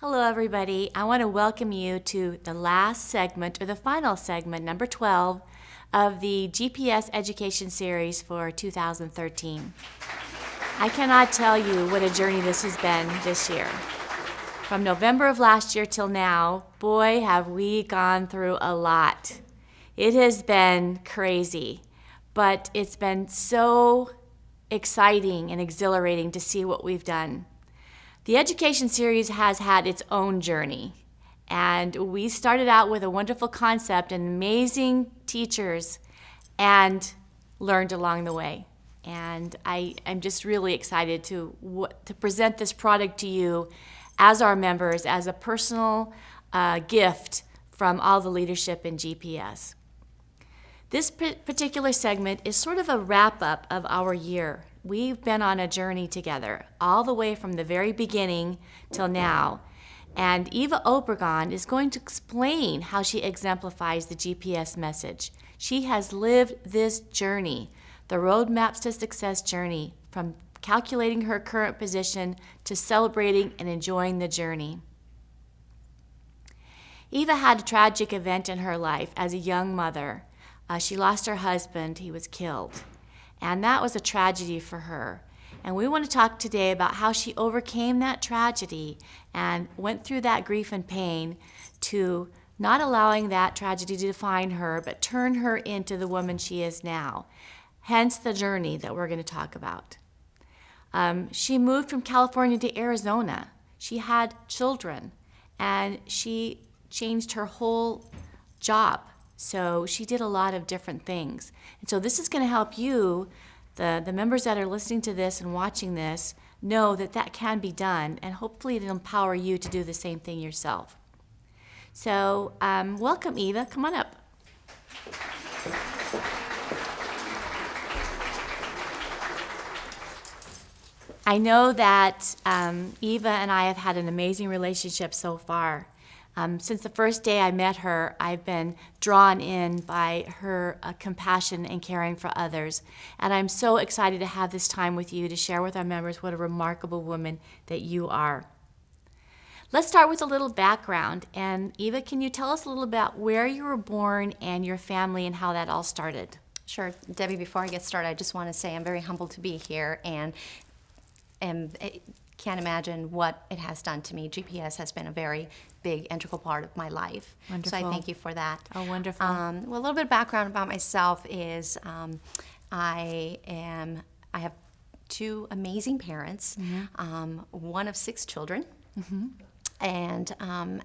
Hello, everybody. I want to welcome you to the last segment, or the final segment, number 12, of the GPS Education Series for 2013. I cannot tell you what a journey this has been this year. From November of last year till now, boy, have we gone through a lot. It has been crazy, but it's been so exciting and exhilarating to see what we've done. The Education Series has had its own journey, and we started out with a wonderful concept and amazing teachers and learned along the way. And I'm just really excited to present this product to you as our members, as a personal gift from all the leadership in GPS. This particular segment is sort of a wrap-up of our year. We've been on a journey together, all the way from the very beginning till now. And Eva Obregon is going to explain how she exemplifies the GPS message. She has lived this journey, the Roadmaps to Success journey, from calculating her current position to celebrating and enjoying the journey. Eva had a tragic event in her life as a young mother. She lost her husband. He was killed. And that was a tragedy for her. And we want to talk today about how she overcame that tragedy and went through that grief and pain to not allowing that tragedy to define her, but turn her into the woman she is now. Hence the journey that we're going to talk about. She moved from California to Arizona. She had children, and she changed her whole job. So she did a lot of different things. And so this is going to help you, the members that are listening to this and watching this, know that that can be done, and hopefully it'll empower you to do the same thing yourself. So welcome, Eva. Come on up. I know that Eva and I have had an amazing relationship so far. Since the first day I met her, I've been drawn in by her compassion and caring for others. And I'm so excited to have this time with you to share with our members what a remarkable woman that you are. Let's start with a little background. And Eva, can you tell us a little about where you were born and your family and how that all started? Sure. Debbie, before I get started, I just want to say I'm very humbled to be here and can't imagine what it has done to me. GPS has been a very big, integral part of my life. Wonderful. So I thank you for that. Oh, wonderful. Well, a little bit of background about myself is I have two amazing parents, one of 6 children, and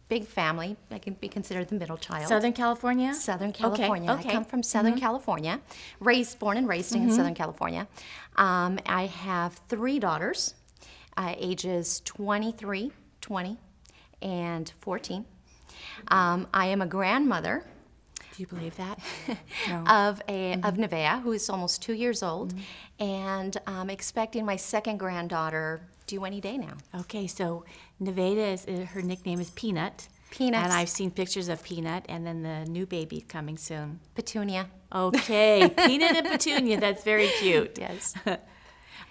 big family. I can be considered the middle child. Southern California? Southern California. Okay. I come from Southern California, born and raised in Southern California. I have 3 daughters, ages 23, 20, and 14. I am a grandmother. Do you believe that? No. of Nevaeh, who is almost 2 years old, and I'm expecting my second granddaughter due any day now. Okay, so Nevada her nickname is Peanut. Peanut. And I've seen pictures of Peanut, and then the new baby coming soon. Petunia. Okay, Peanut and Petunia, that's very cute. Yes.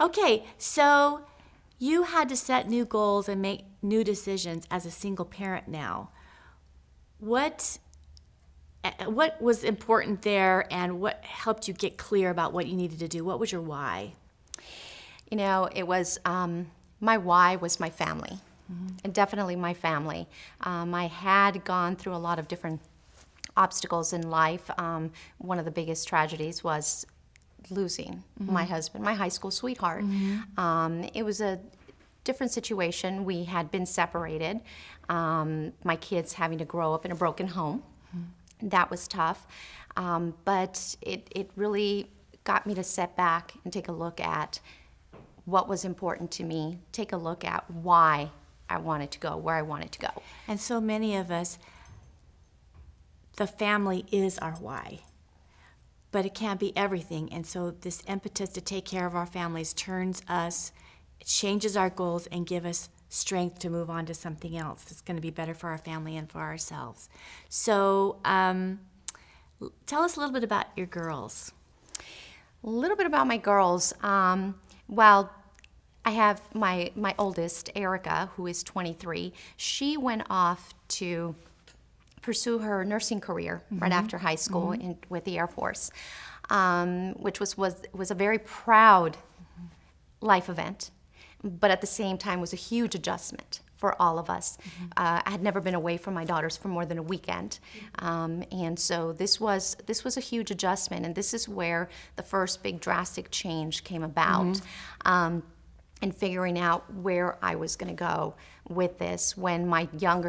Okay, so you had to set new goals and make new decisions as a single parent now. What was important there, and what helped you get clear about what you needed to do? What was your why? You know, it was, my why was my family, and definitely my family. I had gone through a lot of different obstacles in life. One of the biggest tragedies was losing my husband, my high school sweetheart. It was a different situation. We had been separated. My kids having to grow up in a broken home. That was tough. But it really got me to step back and take a look at what was important to me, take a look at why I wanted to go, where I wanted to go. And so many of us, the family is our why, but it can't be everything. And so this impetus to take care of our families turns us, it changes our goals and give us strength to move on to something else that's going to be better for our family and for ourselves. So tell us a little bit about your girls. A little bit about my girls. Well, I have my oldest, Erica, who is 23. She went off to pursue her nursing career right after high school with the Air Force, which was a very proud life event, but at the same time was a huge adjustment for all of us. I had never been away from my daughters for more than a weekend, and so this was a huge adjustment, and this is where the first big drastic change came about. And figuring out where I was going to go with this, when my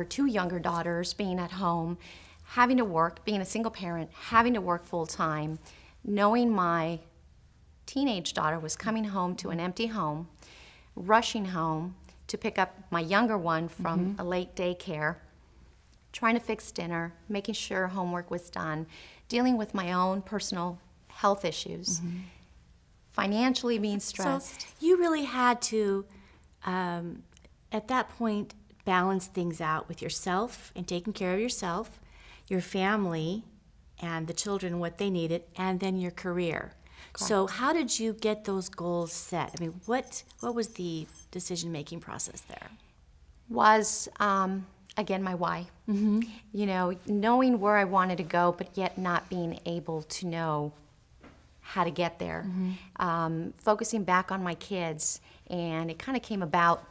two younger daughters being at home, having to work, being a single parent, having to work full time, knowing my teenage daughter was coming home to an empty home, rushing home to pick up my younger one from a late daycare, trying to fix dinner, making sure homework was done, dealing with my own personal health issues, financially being stressed. So you really had to, at that point, balance things out with yourself and taking care of yourself, your family, and the children, what they needed, and then your career. Correct. So how did you get those goals set? I mean, what was the decision-making process there? Was, again, my why. You know, knowing where I wanted to go, but yet not being able to know how to get there. Focusing back on my kids, and it kind of came about,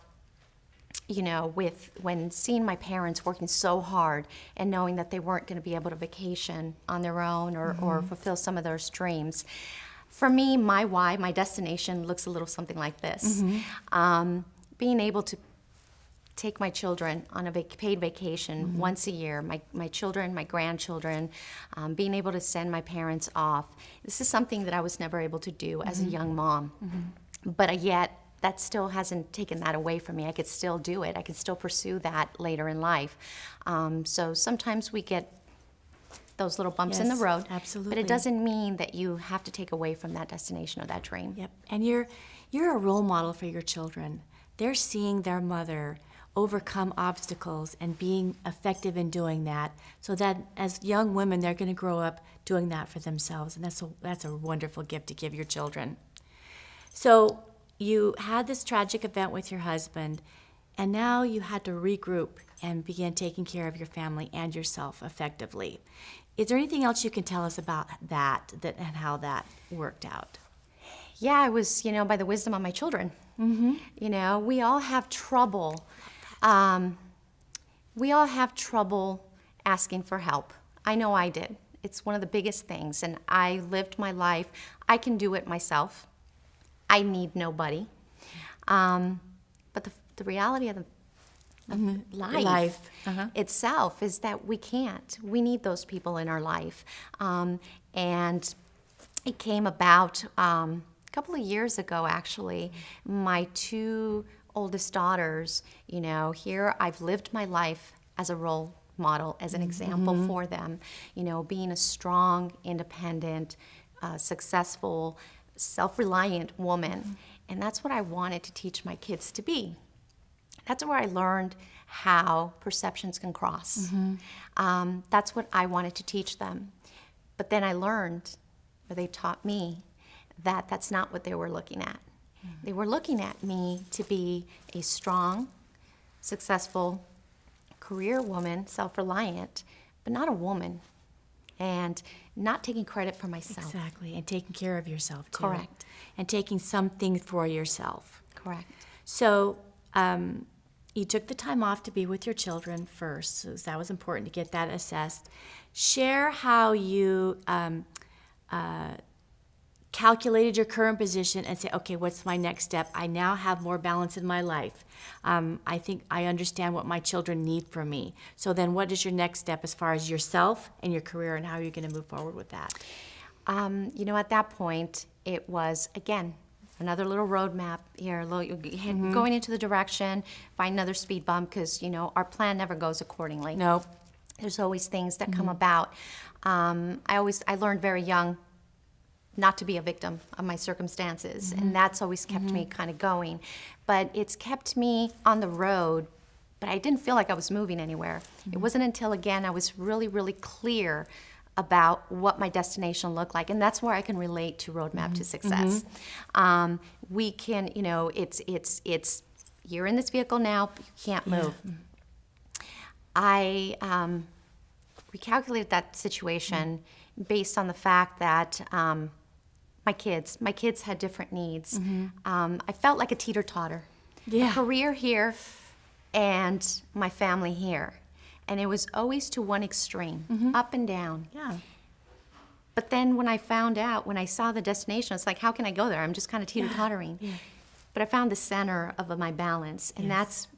you know, when seeing my parents working so hard and knowing that they weren't going to be able to vacation on their own or fulfill some of their dreams. For me, my why, my destination looks a little something like this. Being able to take my children on a paid vacation once a year, my children, my grandchildren, being able to send my parents off. This is something that I was never able to do as a young mom. But yet, that still hasn't taken that away from me. I could still do it. I could still pursue that later in life. So sometimes we get those little bumps in the road. Absolutely. But it doesn't mean that you have to take away from that destination or that dream. Yep. And you're a role model for your children. They're seeing their mother overcome obstacles and being effective in doing that, so that as young women, they're going to grow up doing that for themselves, and that's a wonderful gift to give your children. So you had this tragic event with your husband, and now you had to regroup and begin taking care of your family and yourself effectively. Is there anything else you can tell us about that and how that worked out? Yeah, I was, you know, by the wisdom of my children. You know, we all have trouble. We all have trouble asking for help. I know I did. It's one of the biggest things, and I lived my life. I can do it myself. I need nobody. But the reality of life itself is that we can't. We need those people in our life. And it came about a couple of years ago, actually. My two oldest daughters, you know, here I've lived my life as a role model, as an example for them, you know, being a strong, independent, successful, self-reliant woman. And that's what I wanted to teach my kids to be. That's where I learned how perceptions can cross. That's what I wanted to teach them. But then I learned, or they taught me, that that's not what they were looking at. They were looking at me to be a strong, successful career woman, self-reliant, but not a woman, and not taking credit for myself. Exactly, and taking care of yourself too. Correct. And taking something for yourself. Correct. So you took the time off to be with your children first, so that was important to get that assessed. Share how you calculated your current position and say, okay, what's my next step? I now have more balance in my life. I think I understand what my children need from me. So then what is your next step as far as yourself and your career, and how are you going to move forward with that? You know, at that point, it was, again, another little roadmap here, going into the direction, find another speed bump, because, you know, our plan never goes accordingly. No. There's always things that come about. I learned very young not to be a victim of my circumstances, and that's always kept me kind of going. But it's kept me on the road, but I didn't feel like I was moving anywhere. It wasn't until, again, I was really, really clear about what my destination looked like, and that's where I can relate to Roadmap to Success. We can, you know, it's you're in this vehicle now, but you can't move. I recalculated that situation based on the fact that my kids had different needs. I felt like a teeter-totter. Yeah. A career here and my family here. And it was always to one extreme, up and down. Yeah. But then when I found out, when I saw the destination, it's like, how can I go there? I'm just kind of teeter-tottering. Yeah. But I found the center of my balance, and that's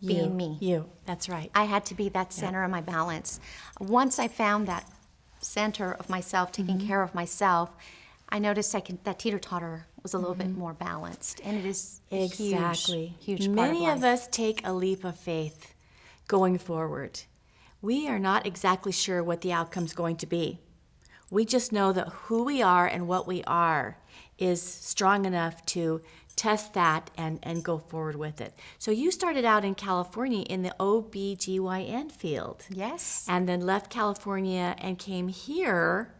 being me. You. That's right. I had to be that center of my balance. Once I found that center of myself, taking care of myself, I noticed that teeter-totter was a little bit more balanced, and it is Exactly. a huge part Many of of life. us take a leap of faith going forward. We are not exactly sure what the outcome's going to be. We just know that who we are and what we are is strong enough to test that and go forward with it. So you started out in California in the OBGYN field. Yes. And then left California and came here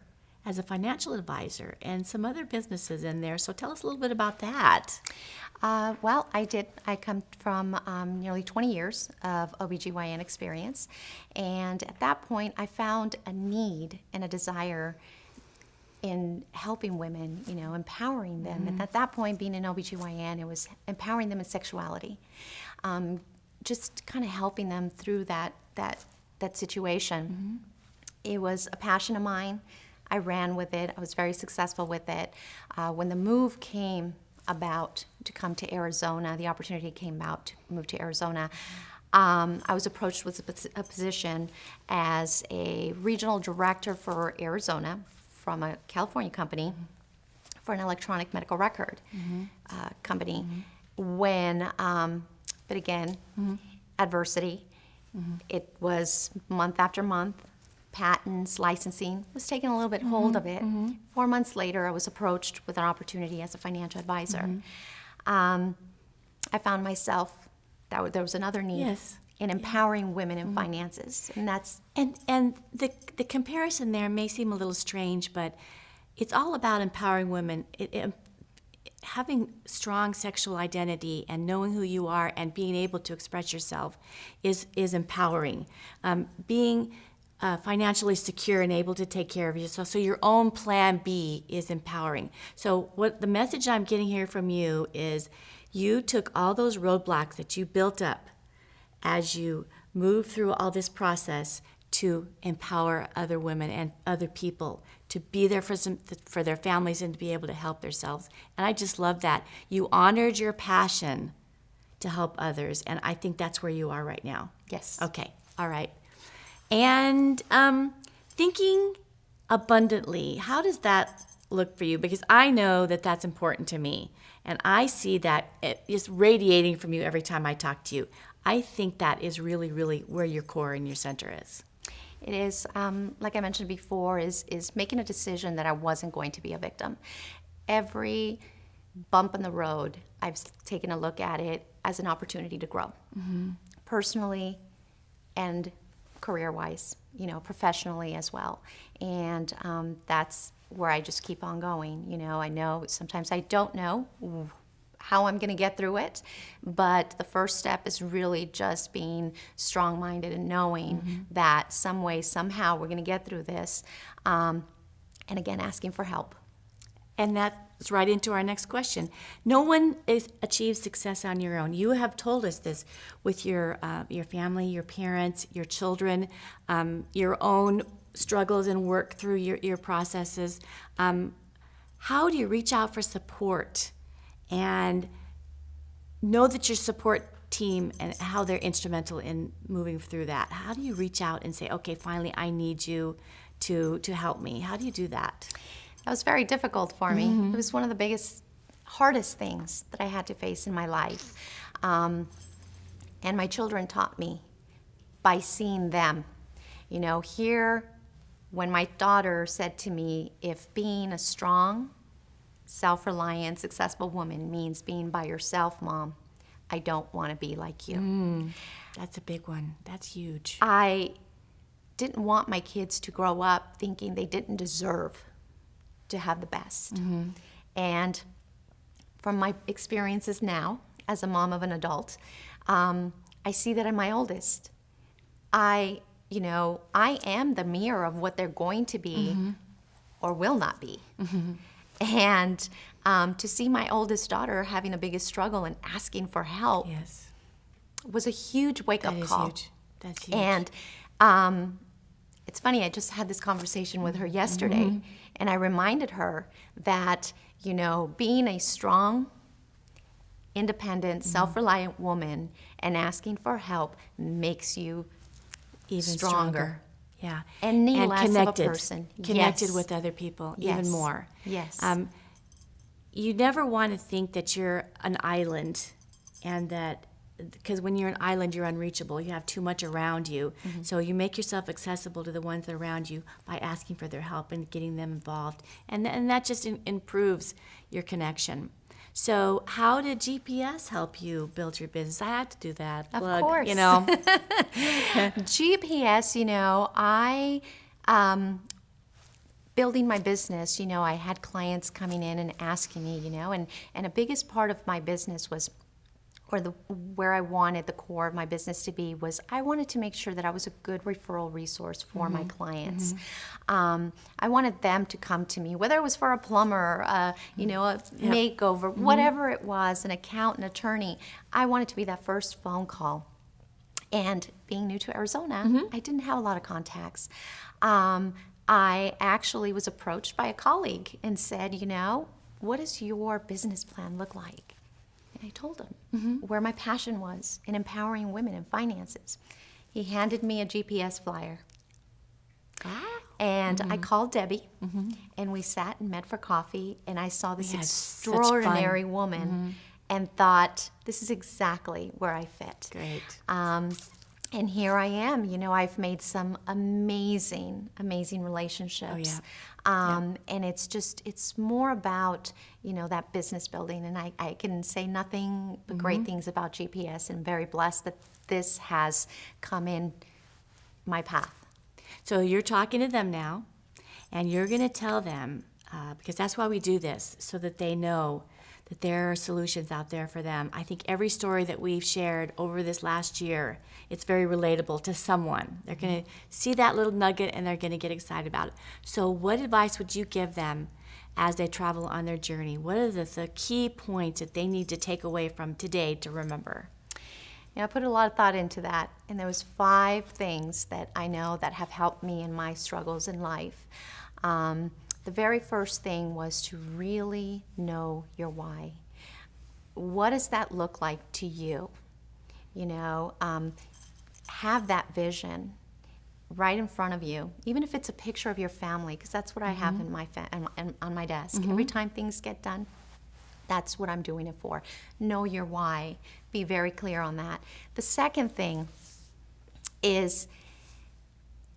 as a financial advisor and some other businesses in there. So tell us a little bit about that. Well, I did. I come from nearly 20 years of OBGYN experience. And at that point, I found a need and a desire in helping women, you know, empowering them. And at that point, being an OBGYN, it was empowering them in sexuality. Just kind of helping them through that situation. It was a passion of mine. I ran with it. I was very successful with it. When the move came about to come to Arizona, the opportunity came about to move to Arizona, I was approached with a position as a regional director for Arizona from a California company for an electronic medical record company. When, but again, adversity. It was month after month. Patents, licensing, was taking a little bit hold of it. 4 months later, I was approached with an opportunity as a financial advisor. I found myself, there was another need Yes. in empowering women in finances, and that's And the comparison there may seem a little strange, but it's all about empowering women. Having strong sexual identity and knowing who you are and being able to express yourself is empowering. Being financially secure and able to take care of yourself. So your own plan B is empowering. So what the message I'm getting here from you is you took all those roadblocks that you built up as you moved through all this process to empower other women and other people to be there for their families and to be able to help themselves. And I just love that. You honored your passion to help others, and I think that's where you are right now. yes. Okay, all right. And thinking abundantly, how does that look for you? Because I know that that's important to me. And I see that it is radiating from you every time I talk to you. I think that is really, really where your core and your center is. It is, like I mentioned before, is making a decision that I wasn't going to be a victim. Every bump in the road, I've taken a look at it as an opportunity to grow, personally and career-wise, you know, professionally as well. And that's where I just keep on going. You know, I know sometimes I don't know how I'm going to get through it, but the first step is really just being strong-minded and knowing that some way, somehow, we're going to get through this. And again, asking for help. And that's right into our next question. No one achieves success on your own. You have told us this with your family, your parents, your children, your own struggles and work through your processes. How do you reach out for support and know that your support team and how they're instrumental in moving through that? How do you reach out and say, okay, finally, I need you to help me? How do you do that? That was very difficult for me. It was one of the hardest things that I had to face in my life. And my children taught me by seeing them. You know, here, when my daughter said to me, if being a strong, self-reliant, successful woman means being by yourself, Mom, I don't want to be like you. That's a big one. That's huge. I didn't want my kids to grow up thinking they didn't deserve to have the best. And from my experiences now as a mom of an adult, I see that in my oldest. I am the mirror of what they're going to be or will not be. And to see my oldest daughter having the biggest struggle and asking for help Yes. was a huge wake-up That is call. huge. That's huge. And it's funny, I just had this conversation with her yesterday, and I reminded her that, being a strong, independent, self-reliant woman and asking for help makes you Even stronger. Yeah. And need less of a connected. person. Connected Yes. with other people Yes. even more. Yes. You never want to think that you're an island, and that because when you're an island, you're unreachable. You have too much around you. So you make yourself accessible to the ones that are around you by asking for their help and getting them involved. And that just improves your connection. So how did GPS help you build your business? I had to do that. Of Plug, course. GPS, building my business, I had clients coming in and asking me, and a biggest part of my business was, where I wanted the core of my business to be was I wanted to make sure that I was a good referral resource for my clients. I wanted them to come to me, whether it was for a plumber, a makeover, whatever it was, an accountant, attorney. I wanted to be that first phone call. And being new to Arizona, I didn't have a lot of contacts. I actually was approached by a colleague and said, what does your business plan look like? And I told him where my passion was in empowering women in finances. He handed me a GPS flyer. And I called Debbie, and we sat and met for coffee, and I saw this had such extraordinary fun. woman and thought, this is exactly where I fit. Great. And here I am. I've made some amazing, amazing relationships. And it's more about, that business building. And I can say nothing but great things about GPS, and very blessed that this has come in my path. So you're talking to them now, and you're going to tell them, because that's why we do this, so that they know that there are solutions out there for them. I think every story that we've shared over this last year, it's very relatable to someone. They're going to see that little nugget and they're going to get excited about it. So what advice would you give them as they travel on their journey? What are the key points that they need to take away from today to remember? I put a lot of thought into that, and there was 5 things that I know that have helped me in my struggles in life. The very first thing was to really know your why. What does that look like to you? Have that vision right in front of you, even if it's a picture of your family, because that's what I have in my on my desk. Every time things get done, that's what I'm doing it for. Know your why. Be very clear on that. The second thing is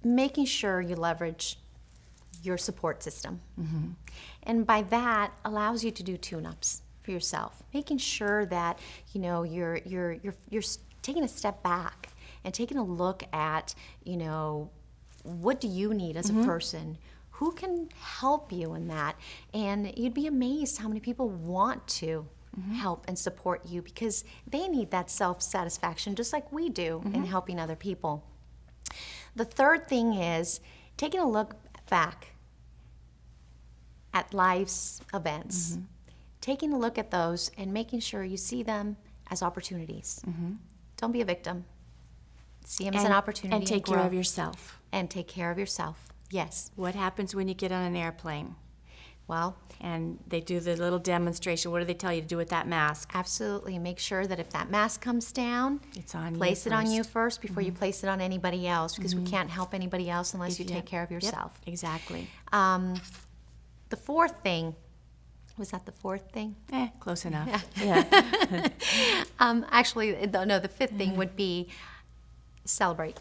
making sure you leverage your support system. And by that allows you to do tune-ups for yourself, making sure that you're taking a step back and taking a look at what do you need as a person, who can help you in that. And you'd be amazed how many people want to help and support you, because they need that self-satisfaction just like we do in helping other people. The third thing is taking a look back at life's events, taking a look at those and making sure you see them as opportunities. Don't be a victim. See them as an opportunity. And take care of yourself. And take care of yourself, yes. What happens when you get on an airplane? Well, And they do the little demonstration. What do they tell you to do with that mask? absolutely. Make sure that if that mask comes down, It's on you place it on you first. first before you place it on anybody else, because we can't help anybody else unless you take care of Yep, yourself. exactly. The fourth thing, was that the fourth thing? Close enough. Actually, the fifth thing would be celebrate.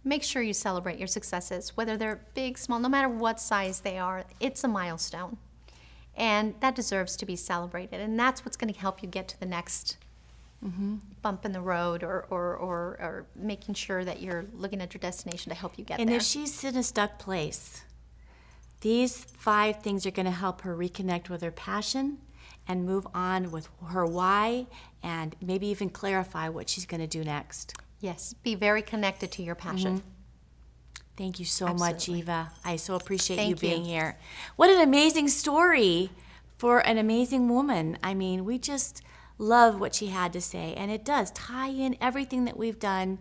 Make sure you celebrate your successes, whether they're big, small, no matter what size they are. It's a milestone, and that deserves to be celebrated. And that's what's going to help you get to the next bump in the road or making sure that you're looking at your destination to help you get And there. if she's in a stuck place, these 5 things are going to help her reconnect with her passion and move on with her why and maybe even clarify what she's going to do next. Yes, be very connected to your passion. Thank you so Absolutely. much, Eva. I so appreciate you Thank you. being here. What an amazing story for an amazing woman. I mean, we just love what she had to say, and it does tie in everything that we've done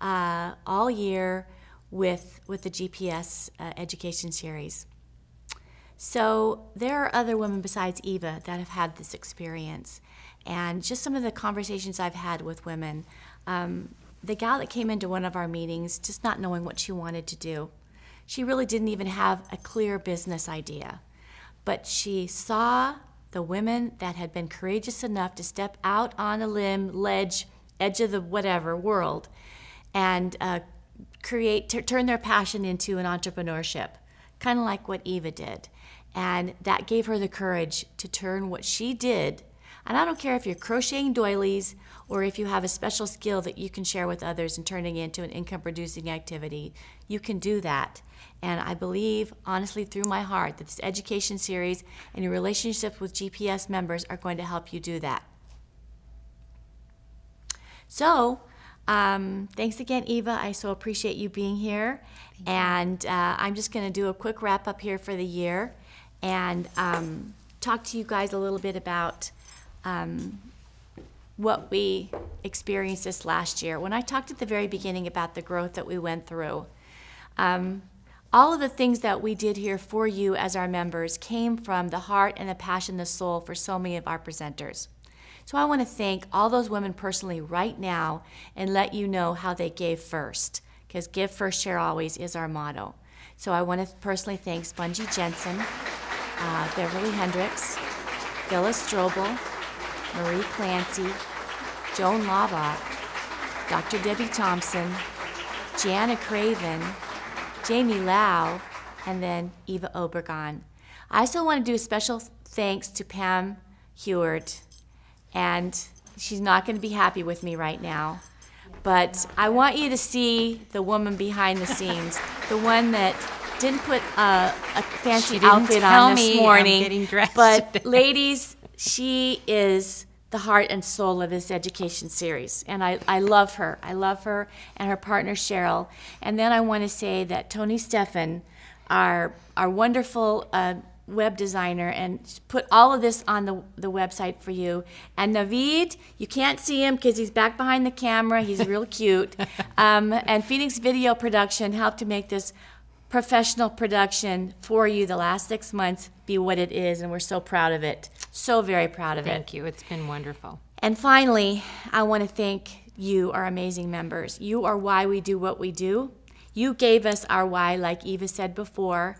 all year with the GPS education series. So there are other women besides Eva that have had this experience, and just some of the conversations I've had with women. The gal that came into one of our meetings just not knowing what she wanted to do. She really didn't even have a clear business idea, but she saw the women that had been courageous enough to step out on a limb, ledge, edge of the whatever world, and turn their passion into an entrepreneurship, kind of like what Eva did. And that gave her the courage to turn what she did. And I don't care if you're crocheting doilies or if you have a special skill that you can share with others and turning it into an income-producing activity, you can do that. And I believe, honestly, through my heart, that this education series and your relationships with GPS members are going to help you do that. So, thanks again, Eva. I so appreciate you being here. And I'm just going to do a quick wrap-up here for the year and talk to you guys a little bit about what we experienced this last year. When I talked at the very beginning about the growth that we went through, all of the things that we did here for you as our members came from the heart and the passion, the soul for so many of our presenters. So I want to thank all those women personally right now and let you know how they gave first, because give first, share always is our motto. So I want to personally thank Spongy Jensen, Beverly Hendricks, Phyllis Strobel, Marie Clancy, Joan Laubach, Dr. Debbie Thompson, Jana Craven, Jamie Lau, and then Eva Obregon. I also want to do a special thanks to Pam Heward, and she's not going to be happy with me right now, but I want you to see the woman behind the scenes, the one that didn't put a fancy outfit on this morning. I'm getting dressed but today. ladies, she is the heart and soul of this education series, and I love her. I love her and her partner Cheryl. And then I want to say that Tony Steffen, our wonderful web designer, and put all of this on the website for you. And Naveed, you can't see him because he's back behind the camera. He's real cute. And Phoenix Video Production helped to make this professional production for you the last 6 months be what it is, and we're so proud of it. So very proud of it. Thank you. It's been wonderful. And finally, I want to thank you, our amazing members. You are why we do what we do. You gave us our why, like Eva said before.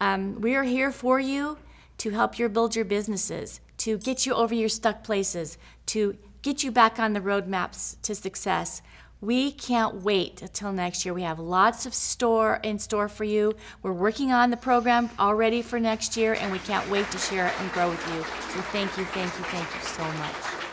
We are here for you to help you build your businesses, to get you over your stuck places, to get you back on the roadmaps to success. We can't wait until next year. We have lots of in store for you. We're working on the program already for next year, and we can't wait to share it and grow with you. So thank you so much.